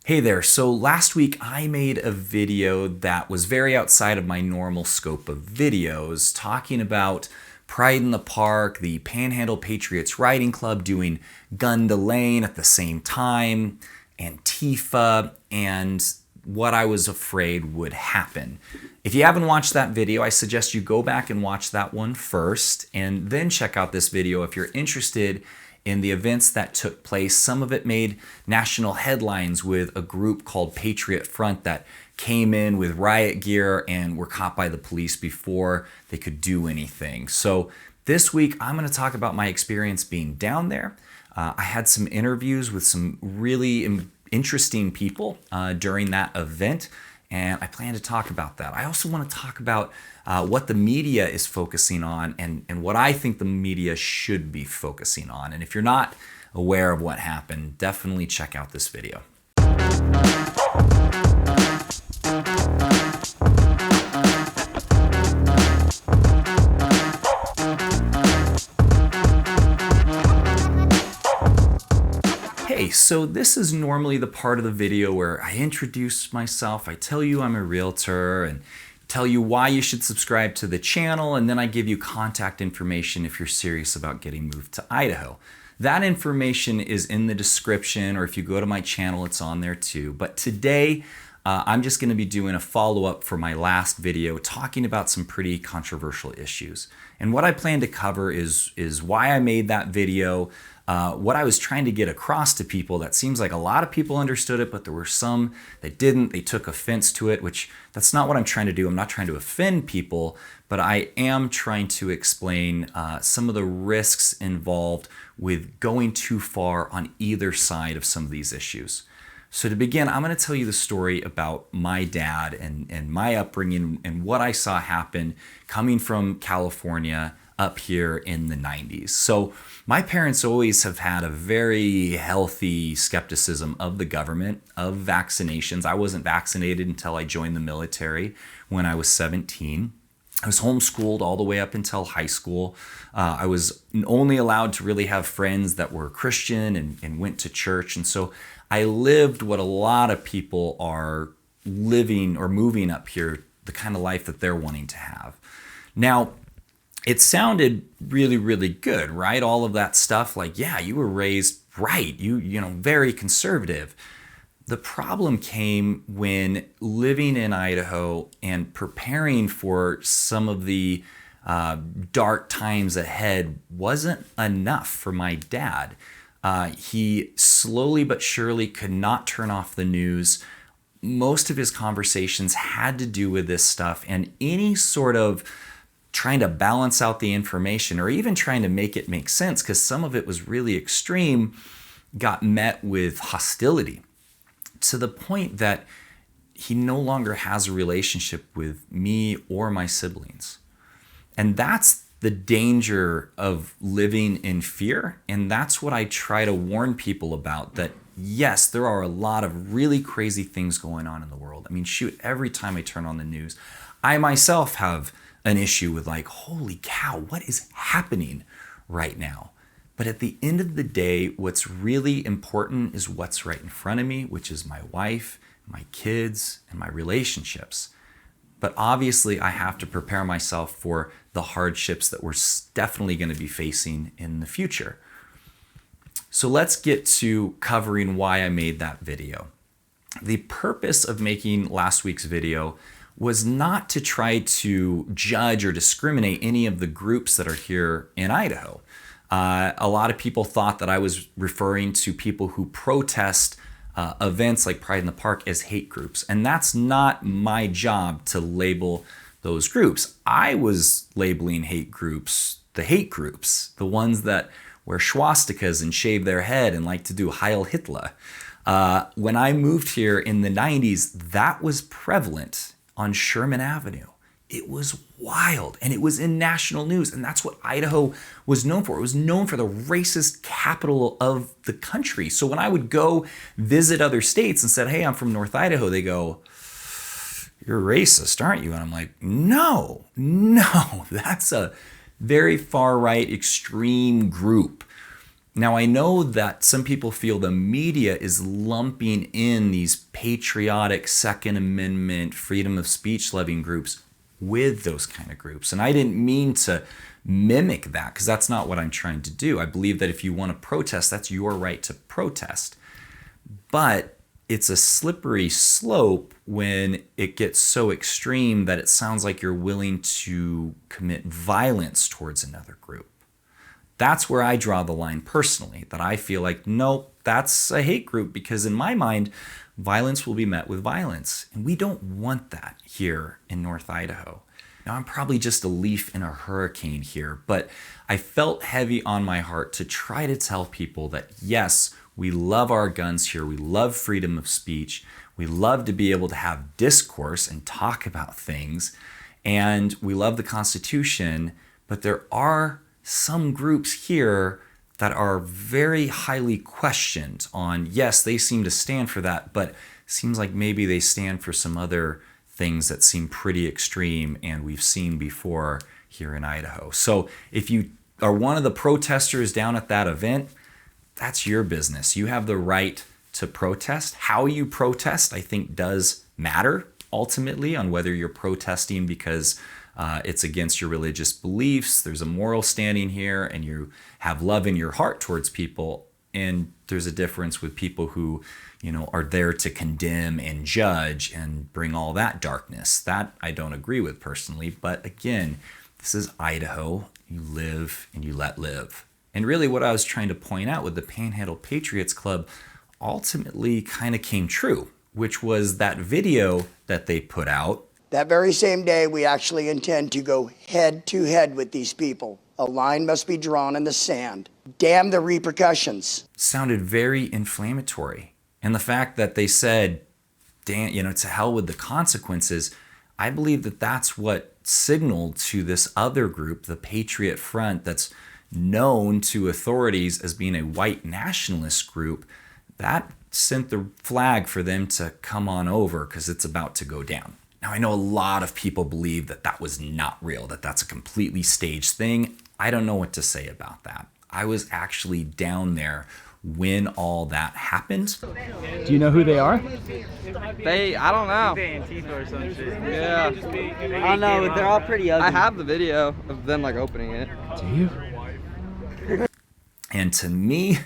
Hey there, so last week I made a video that was very outside of my normal scope of videos, talking about Pride in the Park, the Panhandle Patriots Riding Club doing gun to lane at the same time, Antifa, and what I was afraid would happen. If you haven't watched that video, I suggest you go back and watch that one first, and then check out this video if you're interested in the events that took place. Some of it made national headlines with a group called Patriot Front that came in with riot gear and were caught by the police before they could do anything. So this week, I'm going to talk about my experience being down there. I had some interviews with some really interesting people during that event, and I plan to talk about that. I also want to talk about what the media is focusing on and what I think the media should be focusing on. And if you're not aware of what happened, definitely check out this video. Hey, so this is normally the part of the video where I introduce myself, I tell you I'm a realtor, and tell you why you should subscribe to the channel, and then I give you contact information if you're serious about getting moved to Idaho. That information is in the description, or if you go to my channel, it's on there too. But today, I'm just going to be doing a follow-up for my last video talking about some pretty controversial issues. And what I plan to cover is why I made that video, what I was trying to get across to people. That seems like a lot of people understood it, but there were some that didn't. They took offense to it, which that's not what I'm trying to do. I'm not trying to offend people, but I am trying to explain some of the risks involved with going too far on either side of some of these issues. So to begin, I'm going to tell you the story about my dad and my upbringing and what I saw happen coming from California up here in the 90s. So my parents always have had a very healthy skepticism of the government, of vaccinations. I wasn't vaccinated until I joined the military when I was 17. I was homeschooled all the way up until high school. I was only allowed to really have friends that were Christian and went to church. And so I lived what a lot of people are living or moving up here, the kind of life that they're wanting to have. Now, it sounded really, really good, right? All of that stuff, like, yeah, you were raised right, you know, very conservative. The problem came when living in Idaho and preparing for some of the dark times ahead wasn't enough for my dad. He slowly but surely could not turn off the news. Most of his conversations had to do with this stuff, and any sort of trying to balance out the information or even trying to make it make sense, because some of it was really extreme, got met with hostility to the point that he no longer has a relationship with me or my siblings. And that's the danger of living in fear. And that's what I try to warn people about, that yes, there are a lot of really crazy things going on in the world. I mean, shoot, every time I turn on the news, I myself have an issue with, like, holy cow, what is happening right now? But at the end of the day, what's really important is what's right in front of me, which is my wife, my kids, and my relationships. But obviously, I have to prepare myself for the hardships that we're definitely going to be facing in the future. So let's get to covering why I made that video. The purpose of making last week's video was not to try to judge or discriminate any of the groups that are here in Idaho. A lot of people thought that I was referring to people who protest events like Pride in the Park as hate groups. And that's not my job to label those groups. I was labeling hate groups, the ones that wear swastikas and shave their head and like to do Heil Hitler. When I moved here in the 90s, that was prevalent on Sherman Avenue. It was wild, and it was in national news, and that's what Idaho was known for. It was known for the racist capital of the country. So when I would go visit other states and said, hey, I'm from North Idaho, they go, you're racist, aren't you? And I'm like, no, that's a very far right extreme group. Now, I know that some people feel the media is lumping in these patriotic Second Amendment, freedom of speech loving groups with those kind of groups. And I didn't mean to mimic that, because that's not what I'm trying to do. I believe that if you want to protest, that's your right to protest. But it's a slippery slope when it gets so extreme that it sounds like you're willing to commit violence towards another group. That's where I draw the line personally, that I feel like, nope, that's a hate group, because in my mind, violence will be met with violence. And we don't want that here in North Idaho. Now, I'm probably just a leaf in a hurricane here, but I felt heavy on my heart to try to tell people that, yes, we love our guns here. We love freedom of speech. We love to be able to have discourse and talk about things. And we love the Constitution, but there are some groups here that are very highly questioned on, yes, they seem to stand for that, but it seems like maybe they stand for some other things that seem pretty extreme and we've seen before here in Idaho. So if you are one of the protesters down at that event, that's your business. You have the right to protest. How you protest, I think, does matter ultimately on whether you're protesting because it's against your religious beliefs, there's a moral standing here, and you have love in your heart towards people. And there's a difference with people who, are there to condemn and judge and bring all that darkness. That I don't agree with personally. But again, this is Idaho. You live and you let live. And really what I was trying to point out with the Panhandle Patriots Club ultimately kind of came true, which was that video that they put out. That very same day, we actually intend to go head to head with these people. A line must be drawn in the sand. Damn the repercussions. Sounded very inflammatory. And the fact that they said, damn, to hell with the consequences, I believe that that's what signaled to this other group, the Patriot Front, that's known to authorities as being a white nationalist group, that sent the flag for them to come on over because it's about to go down. Now, I know a lot of people believe that that was not real, that that's a completely staged thing. I don't know what to say about that. I was actually down there when all that happened. Do you know who they are? I don't know. Antifa or some shit. Yeah. I don't know, but they're all pretty ugly. I have the video of them opening it. Do you? And to me,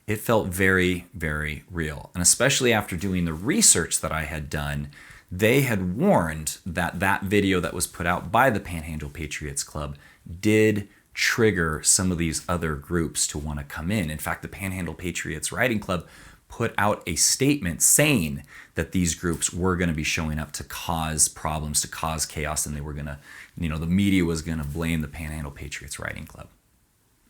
it felt very, very real. And especially after doing the research that I had done, they had warned that that video that was put out by the Panhandle Patriots Club did trigger some of these other groups to want to come in. In fact, the Panhandle Patriots Riding Club put out a statement saying that these groups were going to be showing up to cause problems, to cause chaos, and they were going to, the media was going to blame the Panhandle Patriots Riding Club.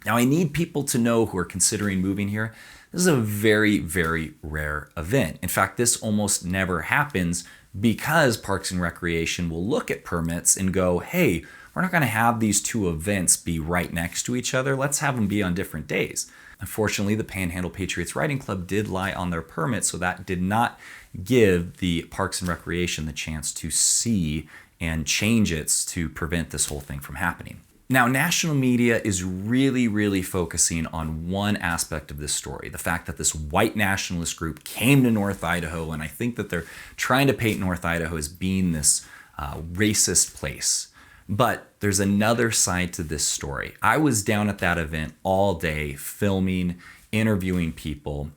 Now, I need people to know who are considering moving here, this is a very, very rare event. In fact, this almost never happens because Parks and Recreation will look at permits and go, hey, we're not going to have these two events be right next to each other. Let's have them be on different days. Unfortunately, the Panhandle Patriots Riding Club did lie on their permit, so that did not give the Parks and Recreation the chance to see and change it to prevent this whole thing from happening. Now, national media is really, really focusing on one aspect of this story, the fact that this white nationalist group came to North Idaho, and I think that they're trying to paint North Idaho as being this racist place. But there's another side to this story. I was down at that event all day filming, interviewing people,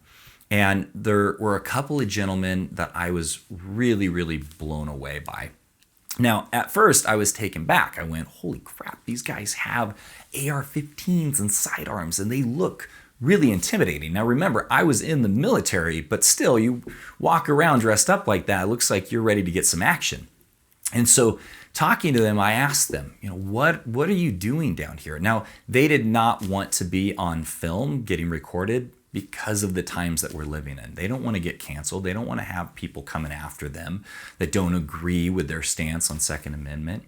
and there were a couple of gentlemen that I was really, really blown away by. Now, at first, I was taken back. I went, holy crap, these guys have AR-15s and sidearms, and they look really intimidating. Now, remember, I was in the military, but still, you walk around dressed up like that, it looks like you're ready to get some action. And so, talking to them, I asked them, what are you doing down here? Now, they did not want to be on film getting recorded because of the times that we're living in. They don't want to get canceled. They don't want to have people coming after them that don't agree with their stance on Second Amendment.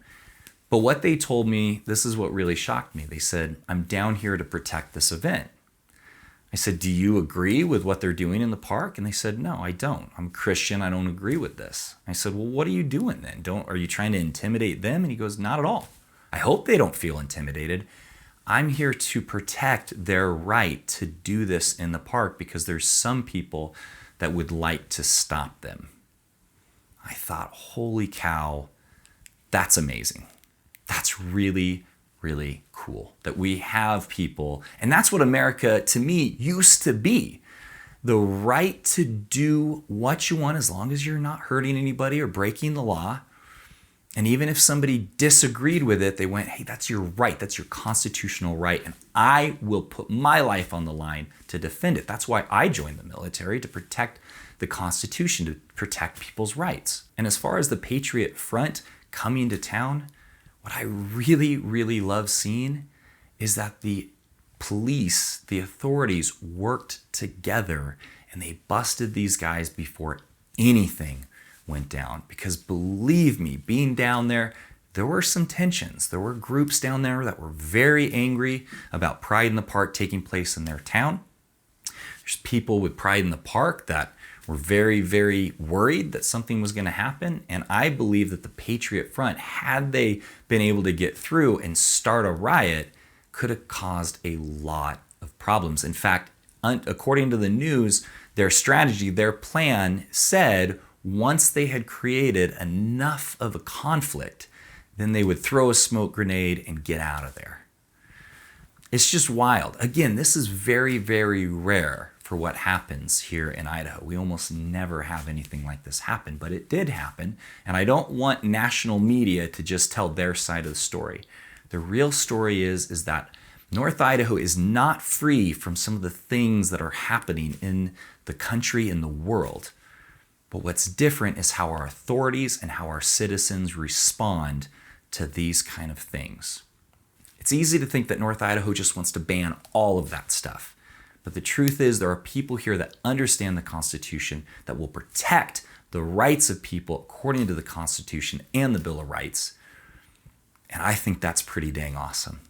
But what they told me, this is what really shocked me. They said, I'm down here to protect this event. I said, do you agree with what they're doing in the park? And they said, no, I don't. I'm Christian. I don't agree with this. I said, well, what are you doing then? Are you trying to intimidate them? And he goes, not at all. I hope they don't feel intimidated. I'm here to protect their right to do this in the park because there's some people that would like to stop them. I thought, holy cow, that's amazing. That's really, really cool that we have people, and that's what America, to me, used to be. The right to do what you want as long as you're not hurting anybody or breaking the law. And even if somebody disagreed with it, they went, hey, that's your right. That's your constitutional right. And I will put my life on the line to defend it. That's why I joined the military, to protect the Constitution, to protect people's rights. And as far as the Patriot Front coming to town, what I really, really love seeing is that the police, the authorities worked together and they busted these guys before anything went down. Because believe me, being down there were some tensions. There were groups down there that were very angry about Pride in the Park taking place in their town. There's people with Pride in the Park that were very, very worried that something was going to happen. And I believe that the Patriot Front, had they been able to get through and start a riot, could have caused a lot of problems. In fact, according to the news, their strategy, their plan said once they had created enough of a conflict, then they would throw a smoke grenade and get out of there. It's just wild. Again, this is very, very rare for what happens here in Idaho. We almost never have anything like this happen, but it did happen. And I don't want national media to just tell their side of the story. The real story is that North Idaho is not free from some of the things that are happening in the country and the world. But what's different is how our authorities and how our citizens respond to these kind of things. It's easy to think that North Idaho just wants to ban all of that stuff. But the truth is there are people here that understand the Constitution, that will protect the rights of people according to the Constitution and the Bill of Rights. And I think that's pretty dang awesome.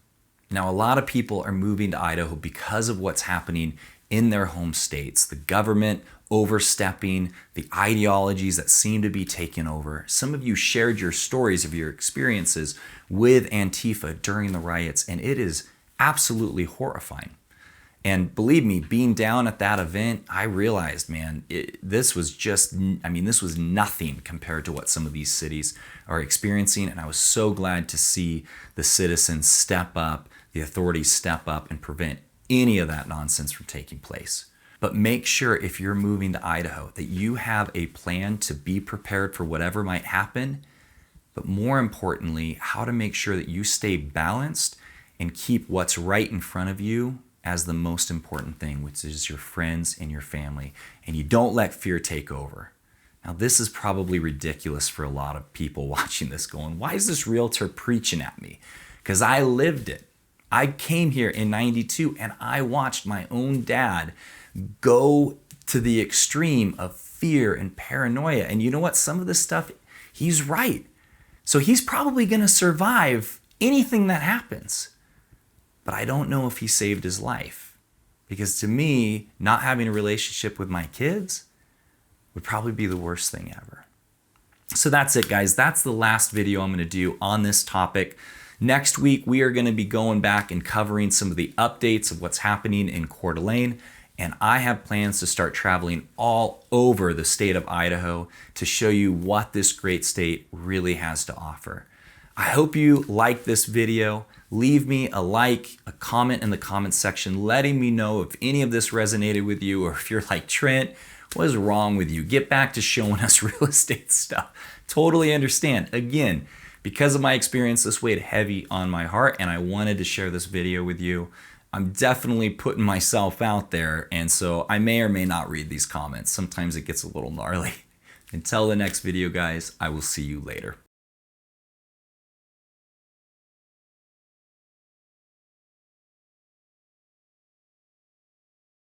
Now, a lot of people are moving to Idaho because of what's happening in their home states, the government overstepping, the ideologies that seem to be taking over. Some of you shared your stories of your experiences with Antifa during the riots, and it is absolutely horrifying. And believe me, being down at that event, I realized, man, this was nothing compared to what some of these cities are experiencing. And I was so glad to see the citizens step up, the authorities step up and prevent any of that nonsense from taking place. But make sure if you're moving to Idaho that you have a plan to be prepared for whatever might happen. But more importantly, how to make sure that you stay balanced and keep what's right in front of you as the most important thing, which is your friends and your family. And you don't let fear take over. Now, this is probably ridiculous for a lot of people watching this going, why is this realtor preaching at me? Because I lived it. I came here in '92 and I watched my own dad go to the extreme of fear and paranoia. And you know what? Some of this stuff, he's right. So he's probably going to survive anything that happens. But I don't know if he saved his life. Because to me, not having a relationship with my kids would probably be the worst thing ever. So that's it, guys. That's the last video I'm going to do on this topic. Next week, we are going to be going back and covering some of the updates of what's happening in Coeur d'Alene. And I have plans to start traveling all over the state of Idaho to show you what this great state really has to offer. I hope you liked this video. Leave me a like, a comment in the comments section, letting me know if any of this resonated with you, or if you're like, Trent, what is wrong with you? Get back to showing us real estate stuff. Totally understand. Again, because of my experience, this weighed heavy on my heart, and I wanted to share this video with you. I'm definitely putting myself out there, and so I may or may not read these comments. Sometimes it gets a little gnarly. Until the next video, guys, I will see you later.